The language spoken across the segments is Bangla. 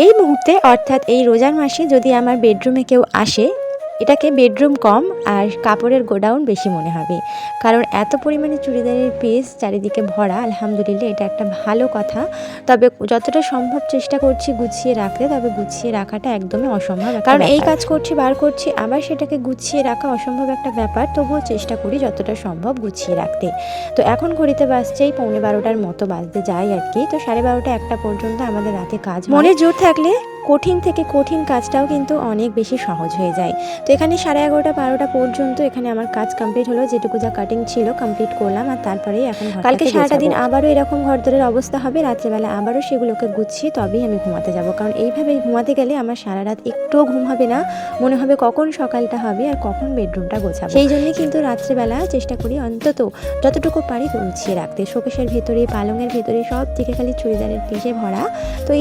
এই মুহূর্তে অর্থাৎ এই রোজার মাসে যদি আমার বেডরুমে কেউ আসে, এটাকে বেডরুম কম আর কাপড়ের গোডাউন বেশি মনে হবে, কারণ এত পরিমাণে চুড়িদারের পিস চারিদিকে ভরা। আলহামদুলিল্লাহ, এটা একটা ভালো কথা। তবে যতটা সম্ভব চেষ্টা করছি গুছিয়ে রাখতে, তবে গুছিয়ে রাখাটা একদমই অসম্ভব, কারণ এই কাজ করছি বার করছি আবার সেটাকে গুছিয়ে রাখা অসম্ভব একটা ব্যাপার। তবুও চেষ্টা করি যতটা সম্ভব গুছিয়ে রাখতে। তো এখন ঘড়িতে বাজছেই 11:15-র মতো বাজতে যায় আর কি। তো 12:30 1টা পর্যন্ত আমাদের রাতে কাজ। মনে জোর থাকলে কঠিন থেকে কঠিন কাজটাও কিন্তু অনেক বেশি সহজ হয়ে যায়। তো এখানে 11:30-12টা পর্যন্ত এখানে আমার কাজ কমপ্লিট হলো। যেটুকু যা কাটিং ছিল কমপ্লিট করলাম, আর তারপরেই এখন কালকে সারাটা দিন আবারও এরকম ঘরদোরের অবস্থা হবে। রাত্রেবেলা আবারও সেগুলোকে গুছিয়ে তবেই আমি ঘুমাতে যাব, কারণ এইভাবে ঘুমাতে গেলে আমার সারা রাত একটুও ঘুম হবে না। মনে হবে কখন সকালটা হবে আর কখন বেডরুমটা গোছাবো। সেই জন্যই কিন্তু রাত্রেবেলা চেষ্টা করি অন্তত যতটুকু পারি গুছিয়ে রাখতে। শোকেশের ভেতরে, পালঙের ভেতরে সব দিকে খালি চুড়িদারের পিসে ভরা। তো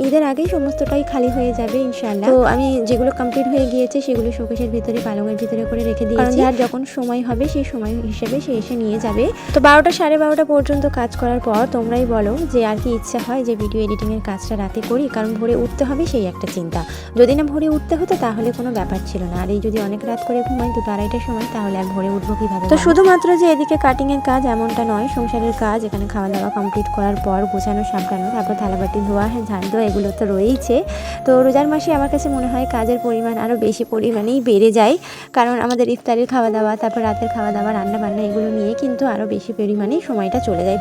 ঈদের আগেই সমস্তটাই খালি হয়ে যাবে ইনশাআল্লাহ। তো আমি যেগুলো কমপ্লিট হয়ে গিয়েছে সেগুলো শোকেশের ভিতরে, পালঙের ভিতরে করে রেখে দিয়েছি। আর যখন সময় হবে সেই সময় হিসেবে সে এসে নিয়ে যাবে। তো 12টা 12:30 পর্যন্ত কাজ করার পর তোমরাই বলো যে আর কি ইচ্ছা হয় যে ভিডিও এডিটিংয়ের কাজটা রাতে করি, কারণ ভোরে উঠতে হবে সেই একটা চিন্তা। যদি না ভোরে উঠতে হতো তাহলে কোনো ব্যাপার ছিল না। আর এই যদি অনেক রাত করে ঘুমাই 2-2:30টার সময়, তাহলে আর ভোরে উঠবো কিভাবে? তো শুধুমাত্র যে এদিকে কাটিংয়ের কাজ এমনটা নয়, সংসারের কাজ, এখানে খাওয়া দাওয়া কমপ্লিট করার পর গোছানো সামটানো, তারপর থালাবাটি ধোয়া, ঝাড় দেওয়া, এগুলো তো রয়েইছে। তো রোজার মাসে আমার কাছে মনে হয় কাজের পরিমাণ আরও বেশি পরিমাণেই বেড়ে যায়, কারণ আমাদের ইফতারের খাওয়া দাওয়া, তারপর রাতের খাওয়া দাওয়া, রান্না বান্না, এগুলো নিয়ে কিন্তু আরও বেশি পরিমাণেই সময়টা চলে যায়।